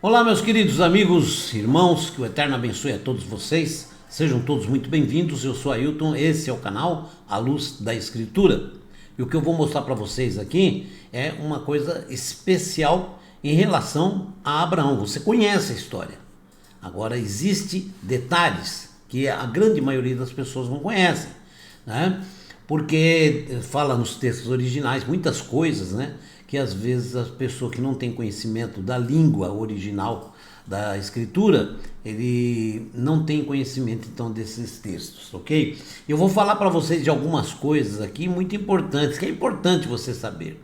Olá, meus queridos amigos, irmãos, que o Eterno abençoe a todos vocês. Sejam todos muito bem-vindos. Eu sou Ailton, esse é o canal A Luz da Escritura. E o que eu vou mostrar para vocês aqui é uma coisa especial em relação a Abraão. Você conhece a história. Agora, existem detalhes que a grande maioria das pessoas não conhecem, né? Porque fala nos textos originais muitas coisas, né? Que às vezes a pessoa que não tem conhecimento da língua original da escritura, ele não tem conhecimento então desses textos, ok? Eu vou falar para vocês de algumas coisas aqui muito importantes, que é importante você saber,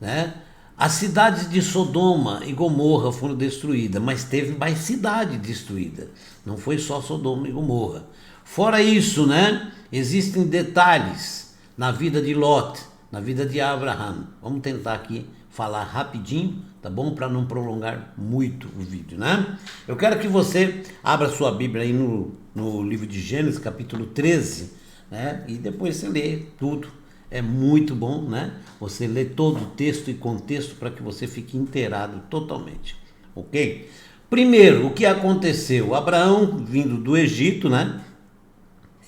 né? As cidades de Sodoma e Gomorra foram destruídas, mas teve mais cidade destruída, não foi só Sodoma e Gomorra. Fora isso, né? Existem detalhes na vida de Lot, na vida de Abraão. Vamos tentar aqui falar rapidinho, tá bom? Para não prolongar muito o vídeo, né? Eu quero que você abra sua Bíblia aí no livro de Gênesis, capítulo 13, né? E depois você lê tudo. É muito bom, né? Você lê todo o texto e contexto para que você fique inteirado totalmente, ok? Primeiro, o que aconteceu? Abraão, vindo do Egito, né?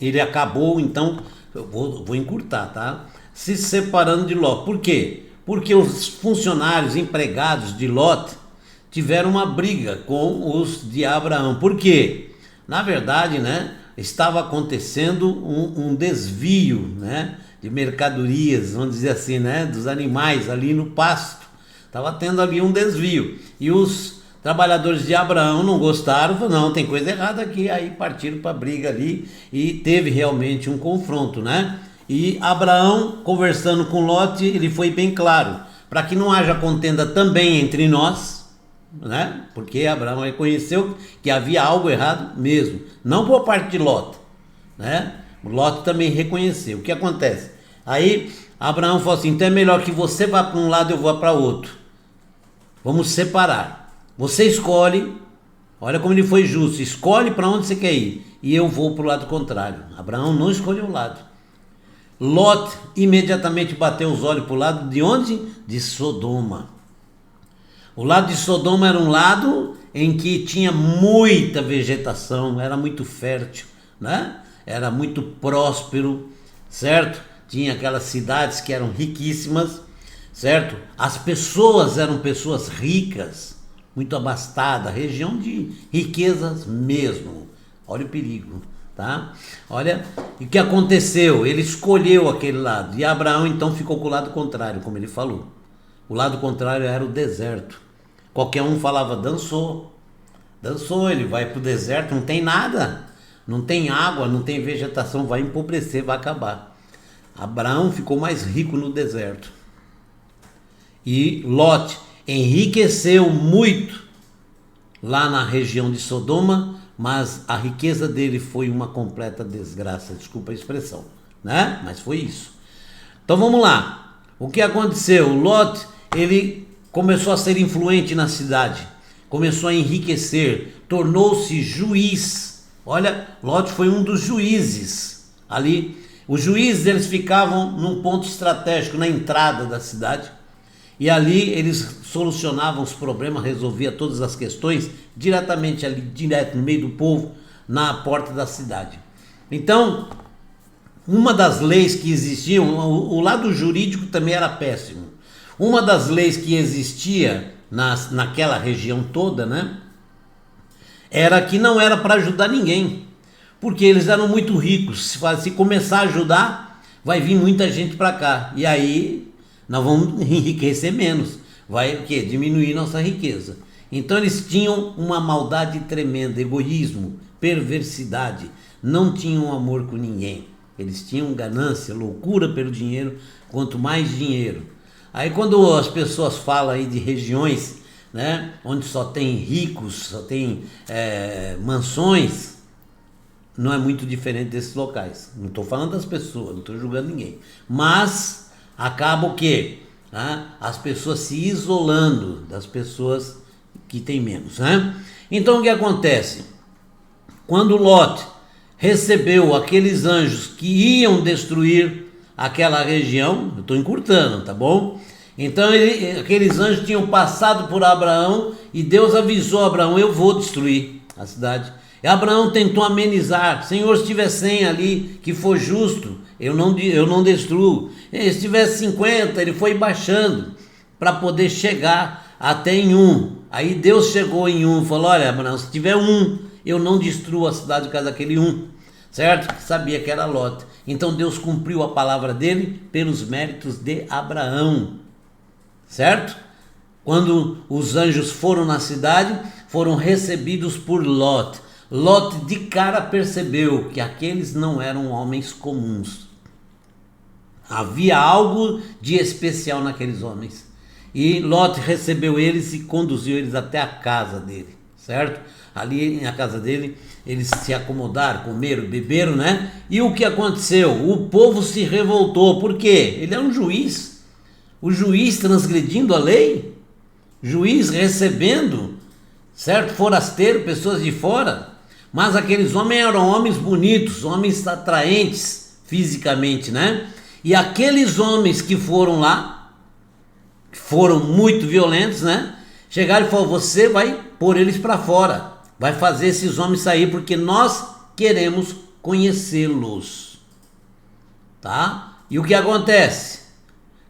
Ele acabou, então, eu vou encurtar, tá? Se separando de Ló. Por quê? Porque os funcionários empregados de Lot tiveram uma briga com os de Abraão. Por quê? Na verdade, né, estava acontecendo um desvio, né, de mercadorias, vamos dizer assim, né, dos animais ali no pasto. Estava tendo ali um desvio. E os trabalhadores de Abraão não gostaram, falaram, não, tem coisa errada aqui. Aí partiram para a briga ali e teve realmente um confronto, né? E Abraão, conversando com Lot, ele foi bem claro, para que não haja contenda também entre nós, né? Porque Abraão reconheceu que havia algo errado mesmo, não por parte de Lot, né? Lot também reconheceu. O que acontece? Aí Abraão falou assim, então é melhor que você vá para um lado e eu vá para outro. Vamos separar. Você escolhe, olha como ele foi justo, escolhe para onde você quer ir e eu vou para o lado contrário. Abraão não escolheu o lado. Lot imediatamente bateu os olhos para o lado de onde? De Sodoma. O lado de Sodoma era um lado em que tinha muita vegetação, era muito fértil, né? Era muito próspero, certo? Tinha aquelas cidades que eram riquíssimas, certo? As pessoas eram pessoas ricas, muito abastadas, região de riquezas mesmo. Olha o perigo. Tá? Olha, e o que aconteceu? Ele escolheu aquele lado, e Abraão então ficou com o lado contrário, como ele falou. O lado contrário era o deserto. Qualquer um falava, dançou, ele vai para o deserto, não tem nada, não tem água, não tem vegetação, vai empobrecer, vai acabar. Abraão ficou mais rico no deserto. E Lot enriqueceu muito lá na região de Sodoma, mas a riqueza dele foi uma completa desgraça, desculpa a expressão, né? Mas foi isso. Então vamos lá. O que aconteceu? Lot, ele começou a ser influente na cidade, começou a enriquecer, tornou-se juiz. Olha, Lot foi um dos juízes ali. Os juízes, eles ficavam num ponto estratégico na entrada da cidade. E ali eles solucionavam os problemas, resolviam todas as questões diretamente ali, direto no meio do povo, na porta da cidade. Então, uma das leis que existiam, o lado jurídico também era péssimo. Uma das leis que existia naquela região toda, né, era que não era para ajudar ninguém, porque eles eram muito ricos. Se começar a ajudar, vai vir muita gente para cá. E aí nós vamos enriquecer menos, vai o quê? Diminuir nossa riqueza. Então eles tinham uma maldade tremenda, egoísmo, perversidade, não tinham amor com ninguém. Eles tinham ganância, loucura pelo dinheiro, quanto mais dinheiro. Aí quando as pessoas falam aí de regiões, né, onde só tem ricos, só tem mansões, não é muito diferente desses locais. Não estou falando das pessoas, não estou julgando ninguém, mas acaba o quê? As pessoas se isolando das pessoas que têm menos, né? Então o que acontece? Quando Lot recebeu aqueles anjos que iam destruir aquela região, eu estou encurtando, tá bom? Então aqueles anjos tinham passado por Abraão e Deus avisou a Abraão: eu vou destruir a cidade. E Abraão tentou amenizar: Senhor, se tiver 100 ali que for justo, eu não destruo. E se tiver 50, ele foi baixando para poder chegar até em 1. Aí Deus chegou em 1 e falou: olha, Abraão, se tiver 1, eu não destruo a cidade por causa daquele 1. Certo? Sabia que era Ló. Então Deus cumpriu a palavra dele pelos méritos de Abraão. Certo? Quando os anjos foram na cidade, foram recebidos por Ló. Ló de cara percebeu que aqueles não eram homens comuns. Havia algo de especial naqueles homens. E Ló recebeu eles e conduziu eles até a casa dele, certo? Ali na casa dele, eles se acomodaram, comeram, beberam, né? E o que aconteceu? O povo se revoltou. Por quê? Ele é um juiz. O juiz transgredindo a lei, juiz recebendo, certo? Forasteiro, pessoas de fora. Mas aqueles homens eram homens bonitos, homens atraentes fisicamente, né? E aqueles homens que foram lá, que foram muito violentos, né? Chegaram e falaram: você vai pôr eles para fora, vai fazer esses homens sair, porque nós queremos conhecê-los, tá? E o que acontece?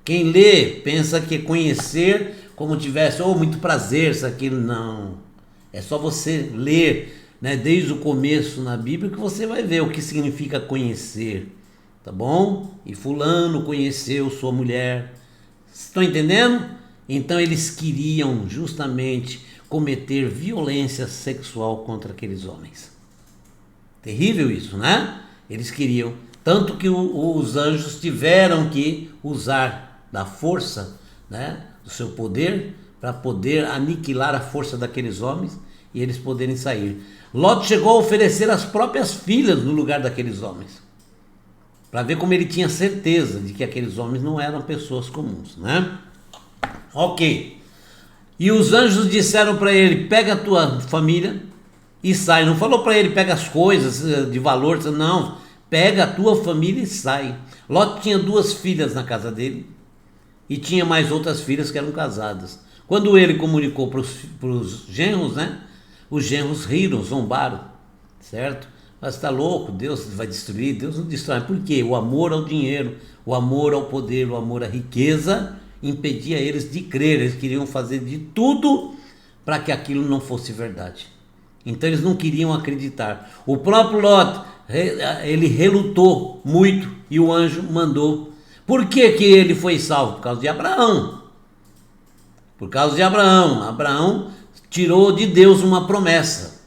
Quem lê pensa que conhecer como tivesse muito prazer, isso aqui não. É só você ler, né, desde o começo na Bíblia, que você vai ver o que significa conhecer, tá bom? E fulano conheceu sua mulher. Estão entendendo? Então eles queriam justamente cometer violência sexual contra aqueles homens. Terrível isso, né? Eles queriam, tanto que os anjos tiveram que usar da força, né, do seu poder, para poder aniquilar a força daqueles homens e eles poderem sair. Ló chegou a oferecer as próprias filhas no lugar daqueles homens, para ver como ele tinha certeza de que aqueles homens não eram pessoas comuns, né? Ok. E os anjos disseram para ele: pega a tua família e sai. Não falou para ele: pega as coisas de valor, não. Pega a tua família e sai. Ló tinha 2 filhas na casa dele e tinha mais outras filhas que eram casadas. Quando ele comunicou para os genros, né? Os genros riram, zombaram, certo? Mas está louco, Deus vai destruir? Deus não destrói. Por quê? O amor ao dinheiro, o amor ao poder, o amor à riqueza impedia eles de crer. Eles queriam fazer de tudo para que aquilo não fosse verdade. Então eles não queriam acreditar. O próprio Ló, ele relutou muito e o anjo mandou. Por que que ele foi salvo? Por causa de Abraão. Por causa de Abraão. Abraão tirou de Deus uma promessa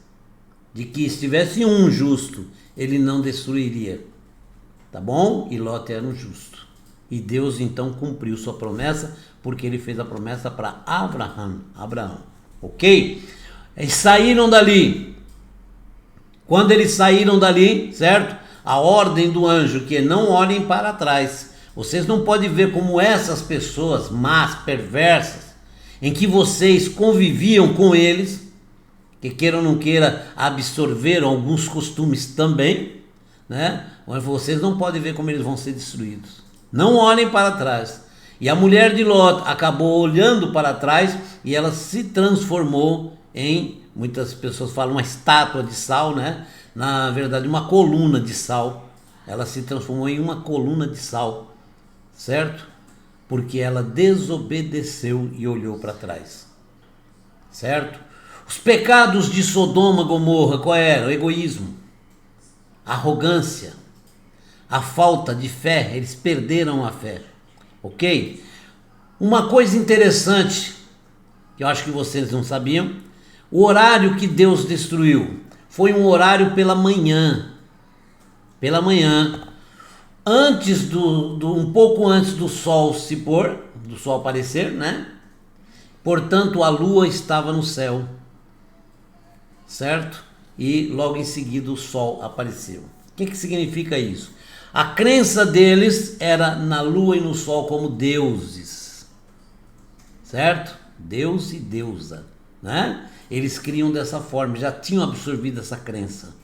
de que se tivesse um justo, ele não destruiria. Tá bom? E Ló era um justo. E Deus então cumpriu sua promessa, porque ele fez a promessa para Abraão. Ok? Eles saíram dali. Quando eles saíram dali, certo? A ordem do anjo que não olhem para trás. Vocês não podem ver como essas pessoas más, perversas, em que vocês conviviam com eles, que queira ou não queira absorveram alguns costumes também, né? Mas vocês não podem ver como eles vão ser destruídos. Não olhem para trás. E a mulher de Ló acabou olhando para trás e ela se transformou em, muitas pessoas falam, uma estátua de sal, né? Na verdade, uma coluna de sal. Ela se transformou em uma coluna de sal, certo? Porque ela desobedeceu e olhou para trás, certo? Os pecados de Sodoma e Gomorra, qual era? O egoísmo, a arrogância, a falta de fé. Eles perderam a fé, ok? Uma coisa interessante, que eu acho que vocês não sabiam, o horário que Deus destruiu foi um horário pela manhã, antes um pouco antes do sol se pôr, do sol aparecer, né? Portanto, a lua estava no céu, certo? E logo em seguida o sol apareceu. O que significa isso? A crença deles era na lua e no sol como deuses, certo? Deus e deusa, né? Eles criam dessa forma, já tinham absorvido essa crença,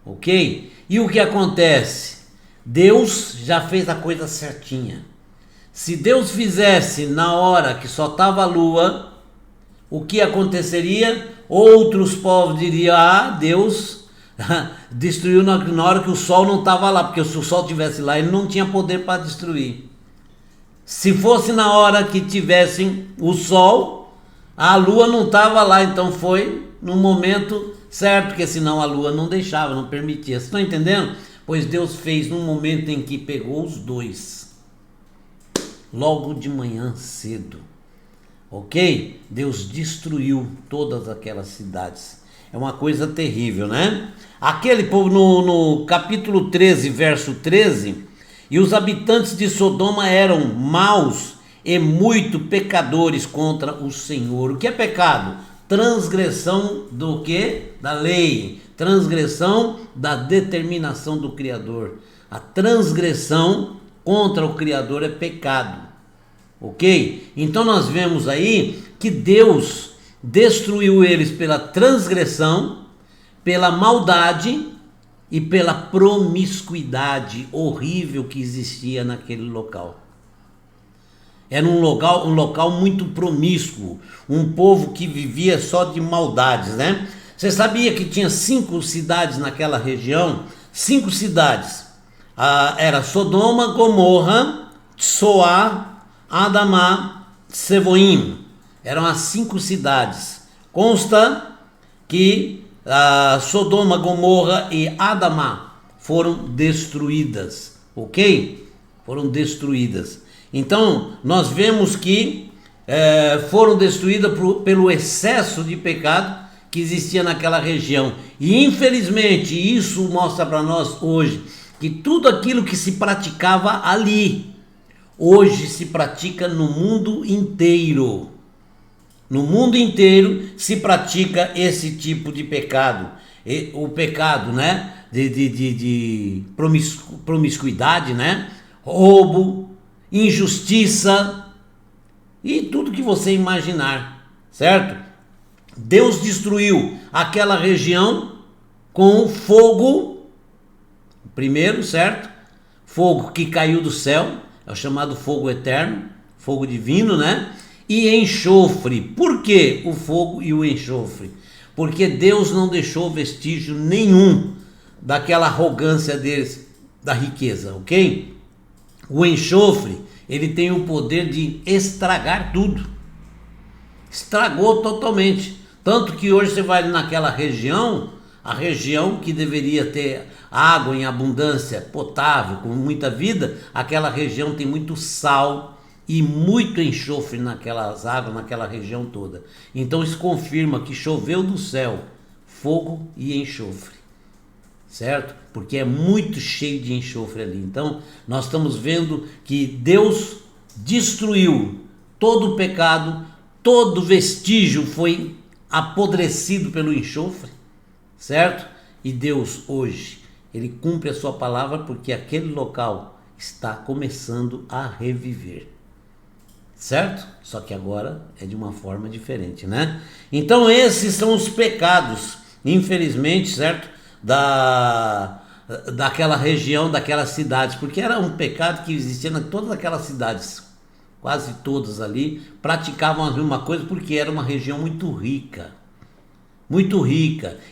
ok? E o que acontece? Deus já fez a coisa certinha. Se Deus fizesse na hora que só estava a lua, o que aconteceria? Outros povos diriam, Deus destruiu na hora que o sol não estava lá, porque se o sol estivesse lá, ele não tinha poder para destruir. Se fosse na hora que tivessem o sol, a lua não estava lá, então foi no momento certo, porque senão a lua não deixava, não permitia. Vocês estão entendendo? Pois Deus fez no momento em que pegou os dois, logo de manhã cedo, ok? Deus destruiu todas aquelas cidades. É uma coisa terrível, né? Aquele povo no capítulo 13, verso 13, e os habitantes de Sodoma eram maus e muito pecadores contra o Senhor. O que é pecado? Transgressão do quê? Da lei. Transgressão da determinação do Criador. A transgressão contra o Criador é pecado. Ok? Então nós vemos aí que Deus destruiu eles pela transgressão, pela maldade e pela promiscuidade horrível que existia naquele local. Era um local muito promíscuo, um povo que vivia só de maldades, né? Você sabia que tinha 5 cidades naquela região? 5 cidades. Era Sodoma, Gomorra, Tsoá, Adamá, Sevoim. Eram as 5 cidades. Consta que Sodoma, Gomorra e Adamá foram destruídas, ok? Foram destruídas. Então nós vemos que foram destruídas pelo excesso de pecado que existia naquela região. E infelizmente isso mostra para nós hoje que tudo aquilo que se praticava ali, hoje se pratica no mundo inteiro. No mundo inteiro se pratica esse tipo de pecado. O pecado, né? De promiscuidade, né? Roubo, injustiça e tudo que você imaginar, certo? Deus destruiu aquela região com fogo, primeiro, certo? Fogo que caiu do céu, é o chamado fogo eterno, fogo divino, né? E enxofre. Por que o fogo e o enxofre? Porque Deus não deixou vestígio nenhum daquela arrogância deles, da riqueza, ok? O enxofre, ele tem o poder de estragar tudo. Estragou totalmente. Tanto que hoje você vai naquela região, a região que deveria ter água em abundância, potável, com muita vida, aquela região tem muito sal e muito enxofre naquelas águas, naquela região toda. Então isso confirma que choveu do céu fogo e enxofre, certo? Porque é muito cheio de enxofre ali. Então nós estamos vendo que Deus destruiu todo o pecado, todo vestígio foi apodrecido pelo enxofre, certo? E Deus hoje, ele cumpre a sua palavra porque aquele local está começando a reviver. Certo? Só que agora é de uma forma diferente, né? Então esses são os pecados, infelizmente, certo? Daquela região, daquelas cidades, porque era um pecado que existia em todas aquelas cidades, quase todas ali, praticavam a mesma coisa porque era uma região muito rica,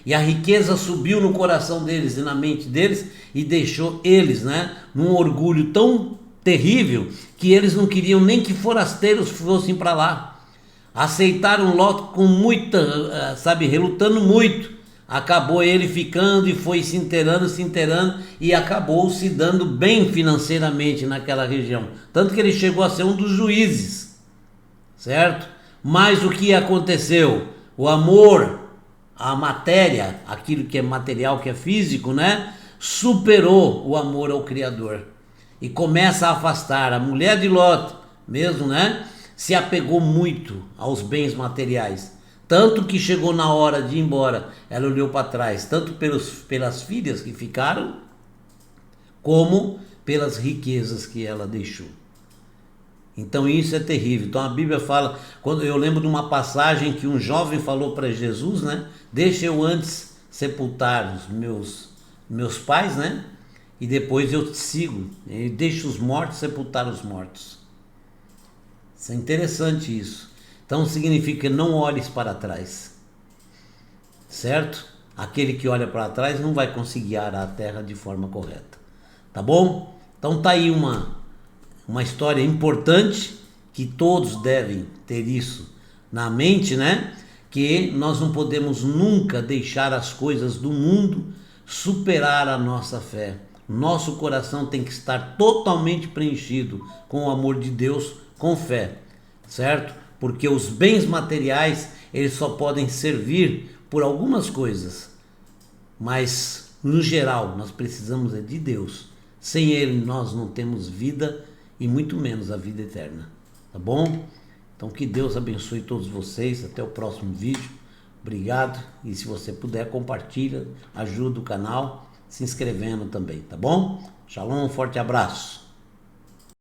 e a riqueza subiu no coração deles e na mente deles e deixou eles, né, num orgulho tão terrível que eles não queriam nem que forasteiros fossem para lá. Aceitaram Ló com muita, relutando muito. Acabou ele ficando e foi se inteirando e acabou se dando bem financeiramente naquela região. Tanto que ele chegou a ser um dos juízes, certo? Mas o que aconteceu? O amor, a matéria, aquilo que é material, que é físico, né? Superou o amor ao Criador. E começa a afastar. A mulher de Ló, mesmo, né? Se apegou muito aos bens materiais. Tanto que chegou na hora de ir embora, ela olhou para trás, tanto pelas filhas que ficaram, como pelas riquezas que ela deixou. Então isso é terrível. Então a Bíblia fala, quando eu lembro de uma passagem que um jovem falou para Jesus, né? Deixa eu antes sepultar os meus pais, né? E depois eu te sigo. Deixa os mortos sepultar os mortos. Isso é interessante isso. Então significa não olhes para trás, certo? Aquele que olha para trás não vai conseguir arar a terra de forma correta, tá bom? Então tá aí uma história importante que todos devem ter isso na mente, né? Que nós não podemos nunca deixar as coisas do mundo superar a nossa fé. Nosso coração tem que estar totalmente preenchido com o amor de Deus, com fé, certo? Porque os bens materiais, eles só podem servir por algumas coisas, mas no geral nós precisamos de Deus. Sem Ele nós não temos vida e muito menos a vida eterna, tá bom? Então que Deus abençoe todos vocês, até o próximo vídeo, obrigado, e se você puder compartilha, ajuda o canal, se inscrevendo também, tá bom? Shalom, um forte abraço.